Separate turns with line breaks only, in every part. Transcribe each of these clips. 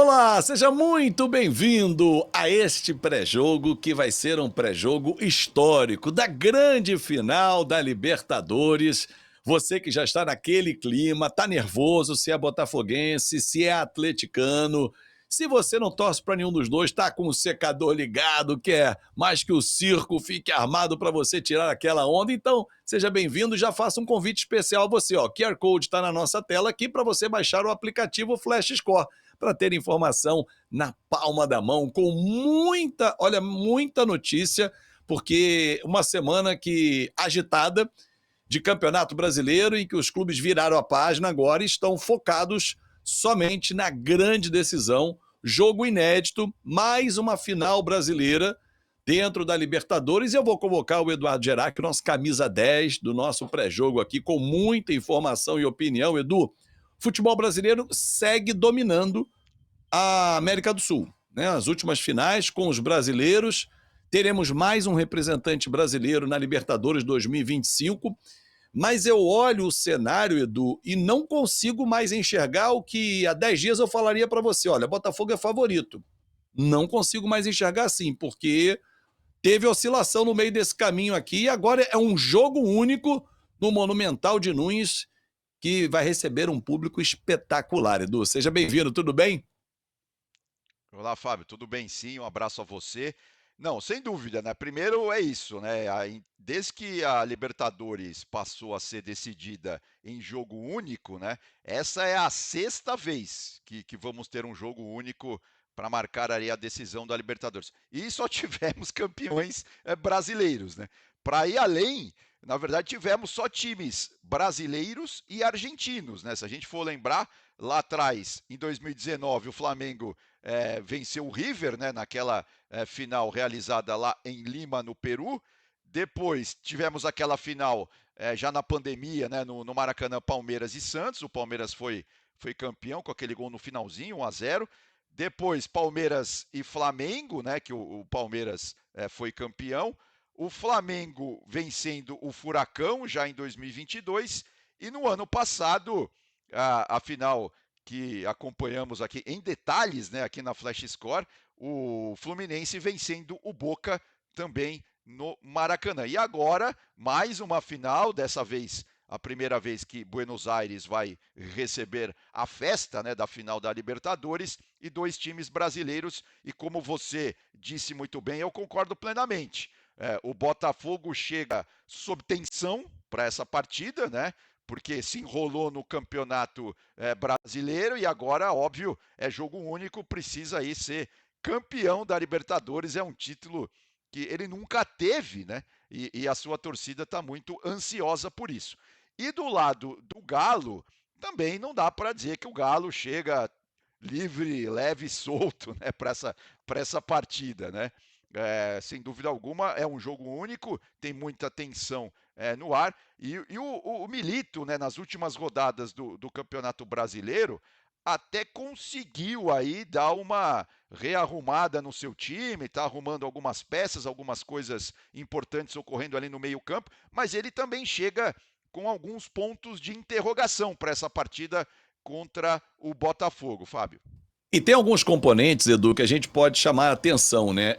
Olá, seja muito bem-vindo a este pré-jogo que vai ser um pré-jogo histórico da grande final da Libertadores. Você que já está naquele clima, tá nervoso, se é botafoguense, se é atleticano. Se você não torce para nenhum dos dois, tá com o secador ligado, quer mais que o circo fique armado para você tirar aquela onda, então seja bem-vindo. Já faça um convite especial a você, ó. QR Code está na nossa tela aqui para você baixar o aplicativo Flash Score para ter informação na palma da mão, com muita notícia, porque uma semana que agitada de Campeonato Brasileiro, em que os clubes viraram a página agora e estão focados somente na grande decisão, jogo inédito, mais uma final brasileira dentro da Libertadores. E eu vou convocar o Eduardo Gerac, nosso camisa 10 do nosso pré-jogo aqui, com muita informação e opinião. Edu, futebol brasileiro segue dominando a América do Sul, né? As últimas finais com os brasileiros. Teremos mais um representante brasileiro na Libertadores 2025. Mas eu olho o cenário, Edu, e não consigo mais enxergar o que há 10 dias eu falaria para você. Olha, Botafogo é favorito. Não consigo mais enxergar assim, porque teve oscilação no meio desse caminho aqui e agora é um jogo único no Monumental de Nunes que vai receber um público espetacular, Edu. Seja bem-vindo, tudo bem?
Olá, Fábio, tudo bem? Sim, um abraço a você. Não, sem dúvida, né? Primeiro é isso, né? Desde que a Libertadores passou a ser decidida em jogo único, né? Essa é a sexta vez que vamos ter um jogo único para marcar aí a decisão da Libertadores. E só tivemos campeões brasileiros, né? Para ir além, na verdade, tivemos só times brasileiros e argentinos, né? Se a gente for lembrar, lá atrás, em 2019, o Flamengo venceu o River, né, naquela final realizada lá em Lima, no Peru. Depois tivemos aquela final já na pandemia, né, no Maracanã, Palmeiras e Santos. O Palmeiras foi campeão com aquele gol no finalzinho, 1-0. Depois Palmeiras e Flamengo, né, que o Palmeiras foi campeão. O Flamengo vencendo o Furacão já em 2022. E no ano passado, a final que acompanhamos aqui em detalhes, né, aqui na Flash Score, o Fluminense vencendo o Boca também no Maracanã. E agora, mais uma final, dessa vez a primeira vez que Buenos Aires vai receber a festa, né, da final da Libertadores, e dois times brasileiros. E como você disse muito bem, eu concordo plenamente. O Botafogo chega sob tensão para essa partida, né? Porque se enrolou no campeonato brasileiro e agora, óbvio, é jogo único, precisa aí ser campeão da Libertadores. É um título que ele nunca teve, né? E a sua torcida está muito ansiosa por isso. E do lado do Galo, também não dá para dizer que o Galo chega livre, leve e solto, né, para essa partida, né? Sem dúvida alguma, é um jogo único, tem muita tensão no ar. E o Milito, né, nas últimas rodadas do Campeonato Brasileiro, até conseguiu aí dar uma rearrumada no seu time, está arrumando algumas peças, algumas coisas importantes ocorrendo ali no meio-campo, mas ele também chega com alguns pontos de interrogação para essa partida contra o Botafogo, Fábio.
E tem alguns componentes, Edu, que a gente pode chamar a atenção, né?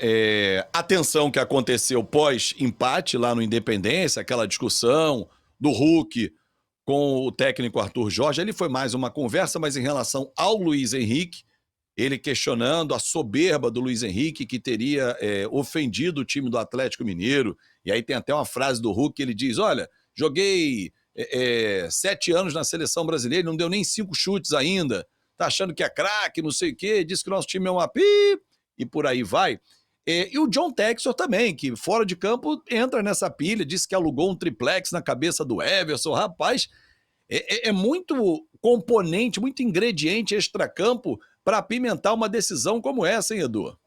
A tensão que aconteceu pós-empate lá no Independência, aquela discussão do Hulk com o técnico Arthur Jorge, ele foi mais uma conversa, mas em relação ao Luiz Henrique, ele questionando a soberba do Luiz Henrique, que teria ofendido o time do Atlético Mineiro. E aí tem até uma frase do Hulk que ele diz: olha, joguei 7 anos na seleção brasileira, não deu nem 5 chutes ainda, tá achando que é craque, não sei o quê, diz que o nosso time é uma pi, e por aí vai. E o John Textor também, que fora de campo entra nessa pilha, disse que alugou um triplex na cabeça do Everson. Rapaz, é muito componente, muito ingrediente extracampo para apimentar uma decisão como essa, hein, Edu?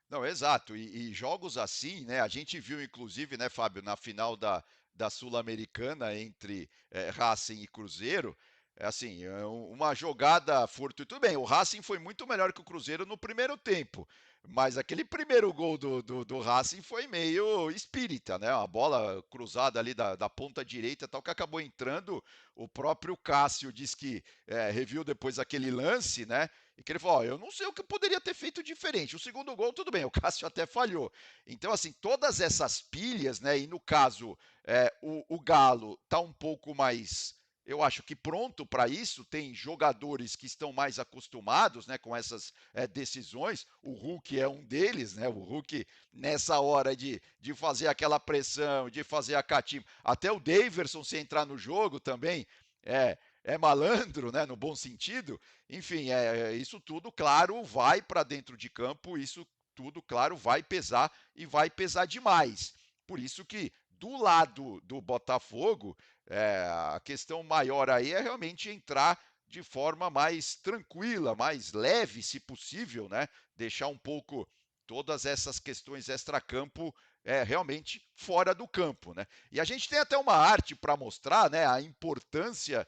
Não, exato. E jogos assim, né? A gente viu, inclusive, né, Fábio, na final da Sul-Americana entre Racing e Cruzeiro, assim, uma jogada fortuita. Tudo bem, o Racing foi muito melhor que o Cruzeiro no primeiro tempo, mas aquele primeiro gol do Racing foi meio espírita, né? A bola cruzada ali da ponta direita, tal, que acabou entrando. O próprio Cássio diz que reviu depois aquele lance, né? e que ele falou: "Ó, eu não sei o que eu poderia ter feito diferente". O segundo gol, tudo bem, o Cássio até falhou. Então, assim, todas essas pilhas, né, e no caso, o Galo tá um pouco mais, eu acho que pronto para isso, tem jogadores que estão mais acostumados, né, com essas, decisões, o Hulk é um deles, né, o Hulk nessa hora de fazer aquela pressão, de fazer a catimba, até o Daverson se entrar no jogo também, é malandro, né, no bom sentido, enfim, isso tudo, claro, vai para dentro de campo, isso tudo, claro, vai pesar e vai pesar demais. Por isso que, do lado do Botafogo, a questão maior aí é realmente entrar de forma mais tranquila, mais leve, se possível, né? Deixar um pouco todas essas questões extracampo realmente fora do campo, né? E a gente tem até uma arte para mostrar, né, a importância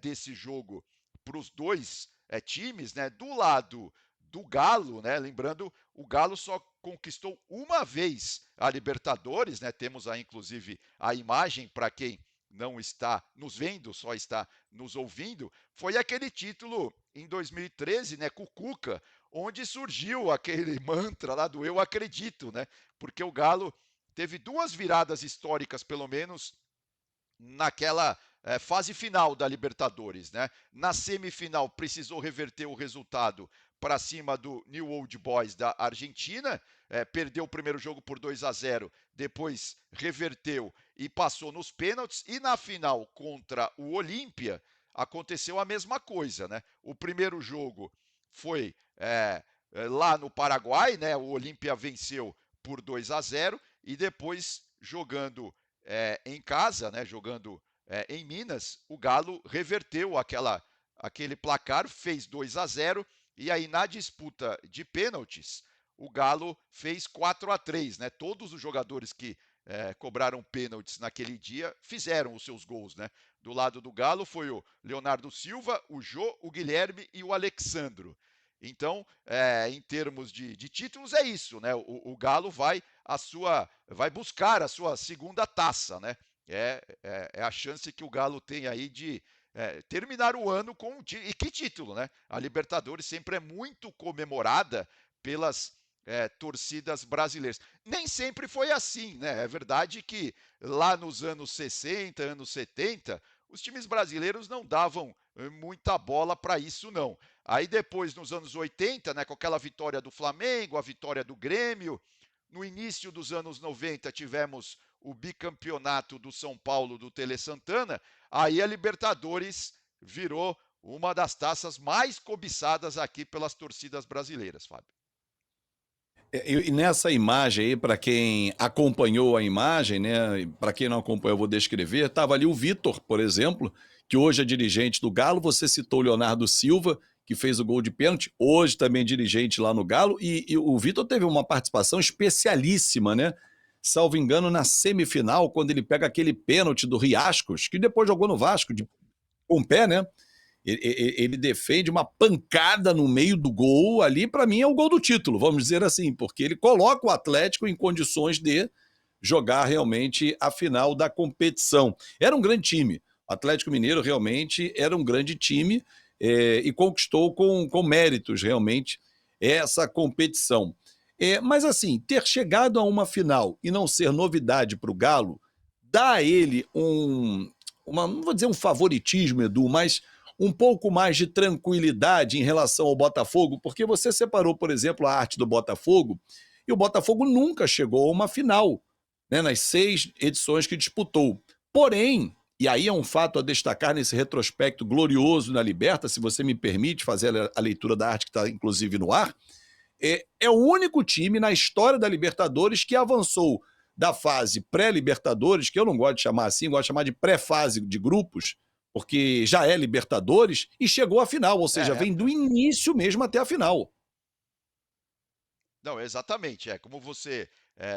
desse jogo para os dois times, né? Do lado do Galo, né? Lembrando, o Galo só conquistou uma vez a Libertadores, né? Temos aí inclusive a imagem para quem não está nos vendo, só está nos ouvindo, foi aquele título em 2013, né, com o Cuca, onde surgiu aquele mantra lá do eu acredito, né? Porque o Galo teve duas viradas históricas, pelo menos, naquela fase final da Libertadores, né? Na semifinal precisou reverter o resultado para cima do New Old Boys da Argentina, perdeu o primeiro jogo por 2-0, depois reverteu e passou nos pênaltis, e na final contra o Olímpia aconteceu a mesma coisa, né? O primeiro jogo foi lá no Paraguai, né? O Olímpia venceu por 2-0 e depois jogando em casa, né, jogando em Minas, o Galo reverteu aquele placar, fez 2-0 e aí na disputa de pênaltis, o Galo fez 4-3, né? Todos os jogadores que cobraram pênaltis naquele dia fizeram os seus gols, né? Do lado do Galo foi o Leonardo Silva, o Jô, o Guilherme e o Alexandro. Então, em termos de títulos, é isso, né? O Galo vai buscar a sua segunda taça, né? É a chance que o Galo tem aí de terminar o ano com e que título, né? A Libertadores sempre é muito comemorada pelas torcidas brasileiras. Nem sempre foi assim, né? É verdade que lá nos anos 60, anos 70, os times brasileiros não davam muita bola para isso, não. Aí depois, nos anos 80, né, com aquela vitória do Flamengo, a vitória do Grêmio, no início dos anos 90 tivemos o bicampeonato do São Paulo do Tele Santana, aí a Libertadores virou uma das taças mais cobiçadas aqui pelas torcidas brasileiras, Fábio.
E nessa imagem aí, para quem acompanhou a imagem, né? Para quem não acompanhou, eu vou descrever. Tava ali o Vitor, por exemplo, que hoje é dirigente do Galo. Você citou o Leonardo Silva, que fez o gol de pênalti, hoje também dirigente lá no Galo. E o Vitor teve uma participação especialíssima, né? Salvo engano, na semifinal, quando ele pega aquele pênalti do Riascos, que depois jogou no Vasco, com o pé, né? Ele defende uma pancada no meio do gol ali, para mim é o gol do título, vamos dizer assim, porque ele coloca o Atlético em condições de jogar realmente a final da competição. Era um grande time. O Atlético Mineiro realmente era um grande time e conquistou com méritos realmente essa competição. Mas assim, ter chegado a uma final e não ser novidade para o Galo, dá a ele não vou dizer um favoritismo, Edu, mas um pouco mais de tranquilidade em relação ao Botafogo, porque você separou, por exemplo, a arte do Botafogo, e o Botafogo nunca chegou a uma final, né, nas 6 edições que disputou. Porém, e aí é um fato a destacar nesse retrospecto glorioso na Liberta, se você me permite fazer a leitura da arte que está inclusive no ar, é o único time na história da Libertadores que avançou da fase pré-Libertadores, que eu não gosto de chamar assim, gosto de chamar de pré-fase de grupos, porque já é Libertadores, e chegou à final, ou seja, vem do início mesmo até a final.
Não, exatamente. Como você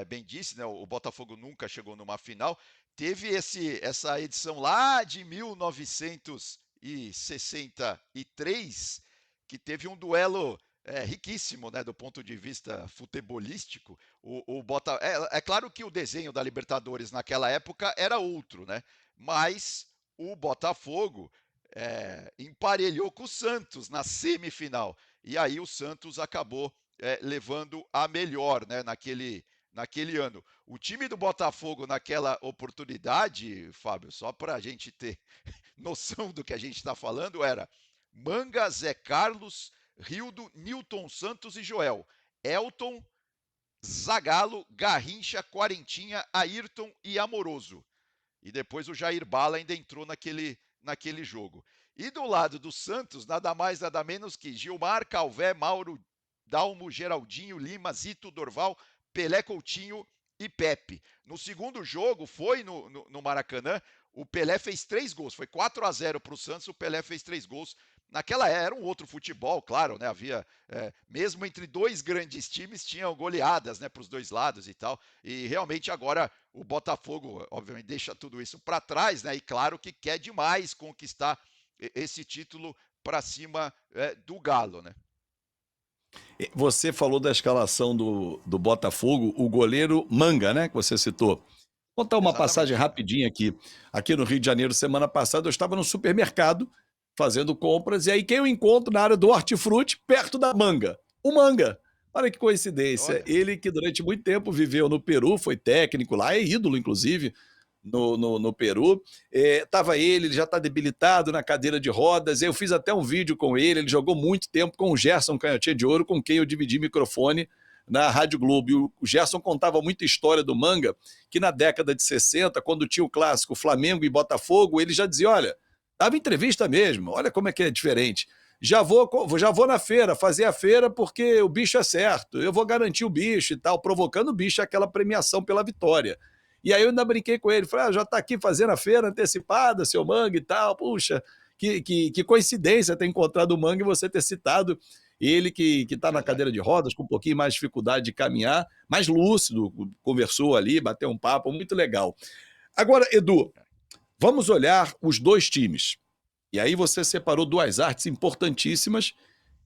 bem disse, né, o Botafogo nunca chegou numa final. Teve essa edição lá de 1963, que teve um duelo riquíssimo, né, do ponto de vista futebolístico. É claro que o desenho da Libertadores naquela época era outro, né? Mas o Botafogo emparelhou com o Santos na semifinal. e aí o Santos acabou levando a melhor, né, naquele ano. O time do Botafogo naquela oportunidade, Fábio, só para a gente ter noção do que a gente está falando, era Manga, Zé Carlos, Rildo, Nilton Santos e Joel. Elton, Zagallo, Garrincha, Quarentinha, Ayrton e Amoroso. E depois o Jair Bala ainda entrou naquele jogo. E do lado do Santos, nada mais, nada menos que Gilmar, Calvé, Mauro, Dalmo, Geraldinho, Lima, Zito, Dorval, Pelé Coutinho e Pepe. No segundo jogo, foi no Maracanã, o Pelé fez 3 gols. Foi 4-0 para o Santos, o Pelé fez 3 gols. Naquela era um outro futebol, claro, né? Havia, mesmo entre dois grandes times, tinham goleadas, né, para os dois lados e tal. E realmente agora o Botafogo, obviamente, deixa tudo isso para trás, né? E claro que quer demais conquistar esse título para cima do Galo, né?
Você falou da escalação do Botafogo, o goleiro Manga, né, que você citou. Vou contar uma passagem
Exatamente.
rapidinha aqui. Aqui no Rio de Janeiro, semana passada, eu estava no supermercado fazendo compras, e aí quem eu encontro na área do hortifruti, perto da Manga? O Manga. Olha que coincidência.
Olha,
Ele que durante muito tempo viveu no Peru, foi técnico lá, é ídolo, inclusive, no Peru. Tava ele já está debilitado na cadeira de rodas. Eu fiz até um vídeo com ele jogou muito tempo com o Gerson Canhotinha de Ouro, com quem eu dividi microfone na Rádio Globo. E o Gerson contava muita história do Manga, que na década de 60, quando tinha o clássico Flamengo e Botafogo, ele já dizia, olha, dava entrevista mesmo, olha como é que é diferente. Já vou na feira, fazer a feira porque o bicho é certo, eu vou garantir o bicho e tal, provocando o bicho aquela premiação pela vitória. E aí eu ainda brinquei com ele, falei, já está aqui fazendo a feira antecipada, seu Manga e tal, puxa, que coincidência ter encontrado o Manga e você ter citado ele que está na
verdade.
cadeira de rodas, com um pouquinho mais de dificuldade de caminhar, mais lúcido, conversou ali, bateu um papo, muito legal. Agora, Edu, vamos olhar os dois times. E aí você separou duas artes importantíssimas,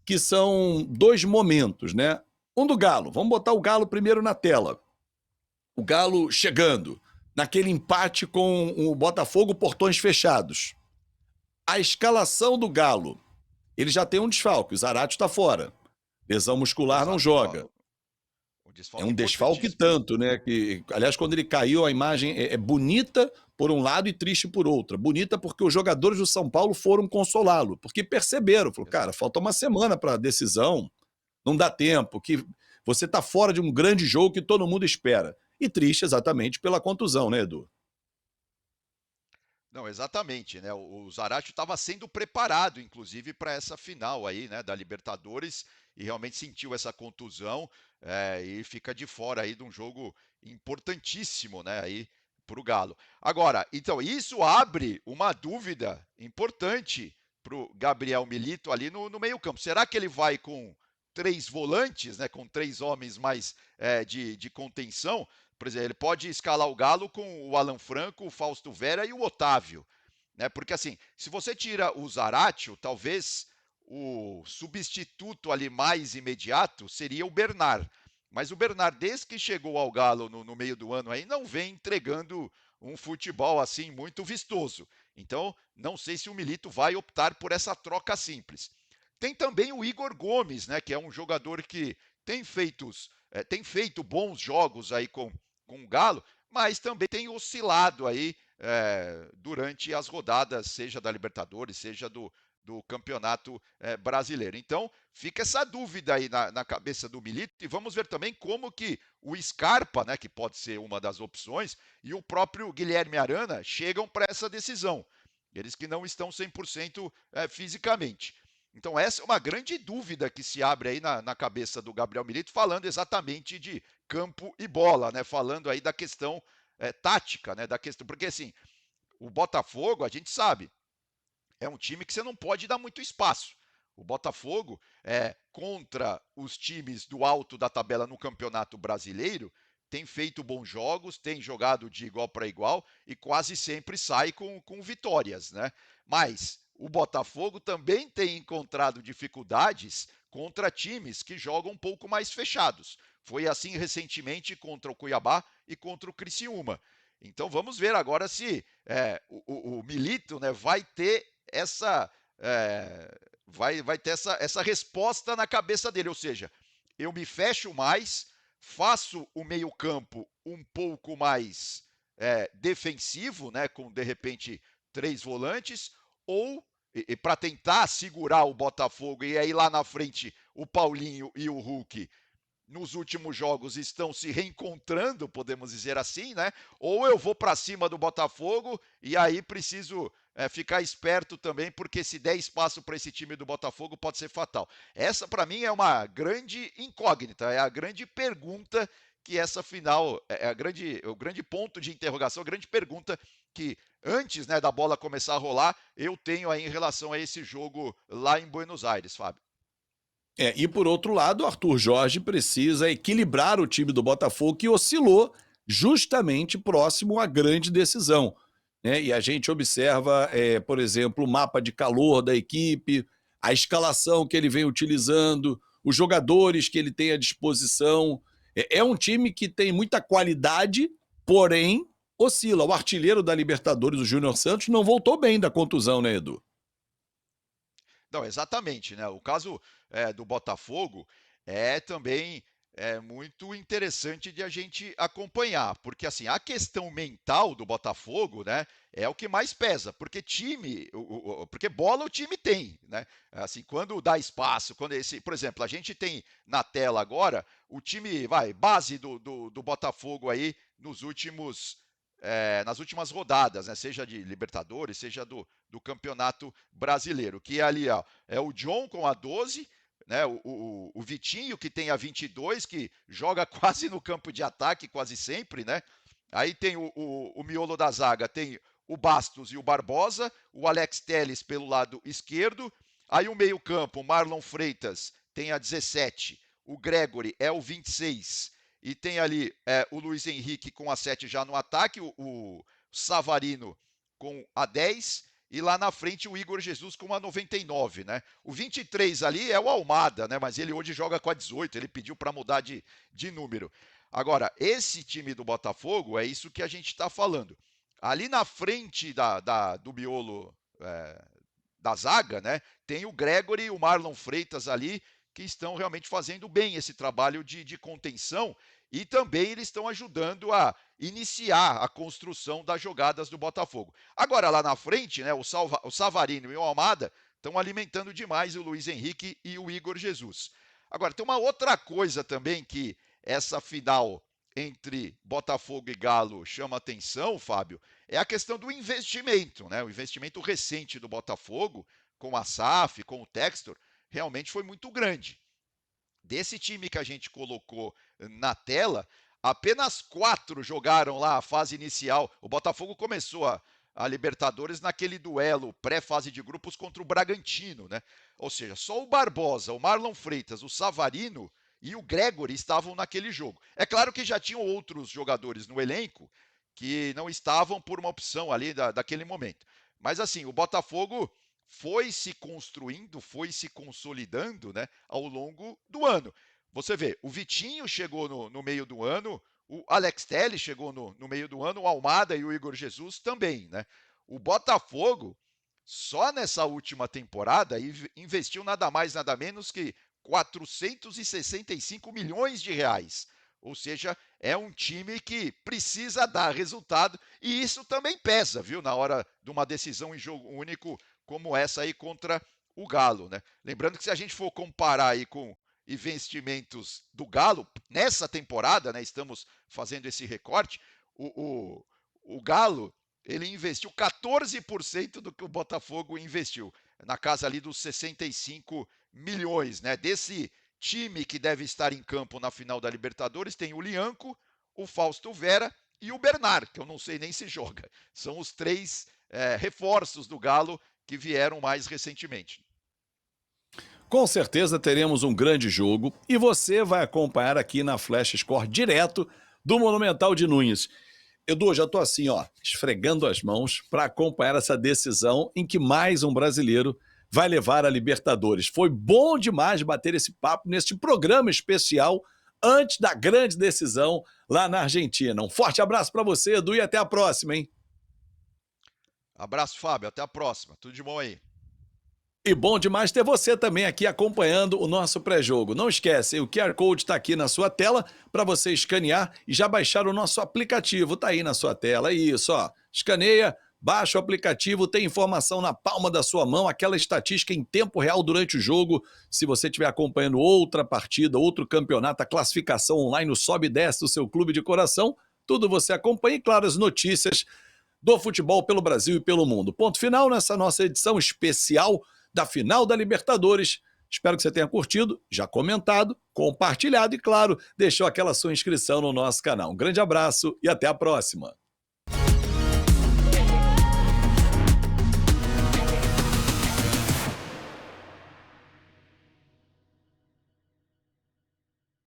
que são dois momentos, né? Um do Galo, vamos botar o Galo primeiro na tela. O Galo chegando, naquele empate com o Botafogo, portões fechados. A escalação do Galo, ele já tem um desfalque, o Zarate está fora. Lesão muscular não
Exato.
joga.
O
É
desfalque
um desfalque
importantíssimo.
tanto, né? Que, aliás, quando ele caiu, a imagem é bonita por um lado e triste por outra. Bonita porque os jogadores do São Paulo foram consolá-lo, porque perceberam, falou, cara,
Exato.
falta uma semana para a decisão, não dá tempo, que você está fora de um grande jogo que todo mundo espera. E triste exatamente pela contusão, né, Edu?
Não, exatamente, né? O Zaratio estava sendo preparado, inclusive, para essa final aí, né, da Libertadores, e realmente sentiu essa contusão, e fica de fora aí de um jogo importantíssimo, né, aí para o Galo. Agora, então, isso abre uma dúvida importante para o Gabriel Milito ali no meio-campo. Será que ele vai com 3 volantes, né, com 3 homens mais de contenção? Por exemplo, ele pode escalar o Galo com o Alan Franco, o Fausto Vera e o Otávio, né? Porque assim, se você tira o Zaratio, talvez o substituto ali mais imediato seria o Bernard. Mas o Bernard, desde que chegou ao Galo no meio do ano aí, não vem entregando um futebol assim muito vistoso. Então, não sei se o Milito vai optar por essa troca simples. Tem também o Igor Gomes, né, que é um jogador que tem feito bons jogos aí com o Galo, mas também tem oscilado aí durante as rodadas, seja da Libertadores, seja do Campeonato Brasileiro. Então, fica essa dúvida aí na cabeça do Milito e vamos ver também como que o Scarpa, né, que pode ser uma das opções, e o próprio Guilherme Arana chegam para essa decisão. Eles que não estão 100% fisicamente. Então, essa é uma grande dúvida que se abre aí na cabeça do Gabriel Milito, falando exatamente de campo e bola, né? Falando aí da questão tática, né? Da questão, porque assim, o Botafogo, a gente sabe, é um time que você não pode dar muito espaço. O Botafogo, contra os times do alto da tabela no Campeonato Brasileiro, tem feito bons jogos, tem jogado de igual para igual e quase sempre sai com vitórias, né? Mas o Botafogo também tem encontrado dificuldades contra times que jogam um pouco mais fechados. Foi assim recentemente contra o Cuiabá e contra o Criciúma. Então vamos ver agora se o Milito, né, vai ter vai ter essa resposta na cabeça dele, ou seja, eu me fecho mais, faço o meio-campo um pouco mais defensivo, né, com de repente 3 volantes, ou para tentar segurar o Botafogo, e aí lá na frente o Paulinho e o Hulk nos últimos jogos estão se reencontrando, podemos dizer assim, né? Ou eu vou para cima do Botafogo e aí preciso ficar esperto também, porque se der espaço para esse time do Botafogo pode ser fatal. Essa para mim é uma grande incógnita, é a grande pergunta que essa final o grande ponto de interrogação, a grande pergunta que antes, né, da bola começar a rolar, eu tenho aí em relação a esse jogo lá em Buenos Aires, Fábio.
E por outro lado, o Arthur Jorge precisa equilibrar o time do Botafogo, que oscilou justamente próximo à grande decisão. Né? E a gente observa, por exemplo, o mapa de calor da equipe, a escalação que ele vem utilizando, os jogadores que ele tem à disposição. É um time que tem muita qualidade, porém oscila. O artilheiro da Libertadores, o Júnior Santos, não voltou bem da contusão, né, Edu?
Não, exatamente, né? O caso do Botafogo também muito interessante de a gente acompanhar, porque assim, a questão mental do Botafogo, né, é o que mais pesa, porque porque bola o time tem, né? Assim, quando dá espaço, quando por exemplo, a gente tem na tela agora o time, base do Botafogo aí nos últimos nas últimas rodadas, né? Seja de Libertadores, seja do Campeonato Brasileiro, que é ali, ó, é o John com a 12, né? O Vitinho, que tem a 22, que joga quase no campo de ataque, quase sempre, né? Aí tem o miolo da zaga, tem o Bastos e o Barbosa, o Alex Telles pelo lado esquerdo, aí o meio-campo, o Marlon Freitas tem a 17, o Gregory é o 26, e tem ali o Luiz Henrique com a 7 já no ataque, o Savarino com a 10, e lá na frente o Igor Jesus com a 99, né? O 23 ali é o Almada, né? Mas ele hoje joga com a 18, ele pediu para mudar de número. Agora, esse time do Botafogo é isso que a gente está falando. Ali na frente do miolo da zaga, né? Tem o Gregory e o Marlon Freitas ali, que estão realmente fazendo bem esse trabalho de contenção, e também eles estão ajudando a iniciar a construção das jogadas do Botafogo. Agora, lá na frente, né, o Savarino e o Almada estão alimentando demais o Luiz Henrique e o Igor Jesus. Agora, tem uma outra coisa também que essa final entre Botafogo e Galo chama atenção, Fábio, é a questão do investimento, né? O investimento recente do Botafogo, com a SAF, com o Textor, realmente foi muito grande. Desse time que a gente colocou na tela, apenas 4 jogaram lá a fase inicial. O Botafogo começou a Libertadores naquele duelo pré-fase de grupos contra o Bragantino, né? Ou seja, só o Barbosa, o Marlon Freitas, o Savarino e o Gregory estavam naquele jogo. É claro que já tinham outros jogadores no elenco que não estavam por uma opção ali daquele momento. Mas assim, o Botafogo foi se construindo, foi se consolidando, né, ao longo do ano. Você vê, o Vitinho chegou no meio do ano, o Alex Telles chegou no meio do ano, o Almada e o Igor Jesus também, né? O Botafogo, só nessa última temporada, investiu nada mais, nada menos que 465 milhões de reais. Ou seja, é um time que precisa dar resultado, e isso também pesa, viu, na hora de uma decisão em jogo único como essa aí contra o Galo, né? Lembrando que se a gente for comparar aí com investimentos do Galo nessa temporada, né? Estamos fazendo esse recorte. O Galo ele investiu 14% do que o Botafogo investiu, na casa ali dos 65 milhões, né? Desse time que deve estar em campo na final da Libertadores, tem o Lianco, o Fausto Vera e o Bernard, que eu não sei nem se joga. São os 3 reforços do Galo que vieram mais recentemente.
Com certeza teremos um grande jogo e você vai acompanhar aqui na Flash Score direto do Monumental de Nunes. Edu, já tô assim, ó, esfregando as mãos para acompanhar essa decisão em que mais um brasileiro vai levar a Libertadores. Foi bom demais bater esse papo neste programa especial antes da grande decisão lá na Argentina. Um forte abraço para você, Edu, e até a próxima, hein?
Abraço, Fábio. Até a próxima. Tudo de bom aí.
E bom demais ter você também aqui acompanhando o nosso pré-jogo. Não esquece, o QR Code está aqui na sua tela para você escanear e já baixar o nosso aplicativo. Está aí na sua tela, isso, ó. Escaneia, baixa o aplicativo, tem informação na palma da sua mão, aquela estatística em tempo real durante o jogo. Se você estiver acompanhando outra partida, outro campeonato, a classificação online, o sobe e desce do seu clube de coração, tudo você acompanha e, claro, as notícias do futebol pelo Brasil e pelo mundo. Ponto final nessa nossa edição especial da final da Libertadores. Espero que você tenha curtido, já comentado, compartilhado e, claro, deixou aquela sua inscrição no nosso canal. Um grande abraço e até a próxima.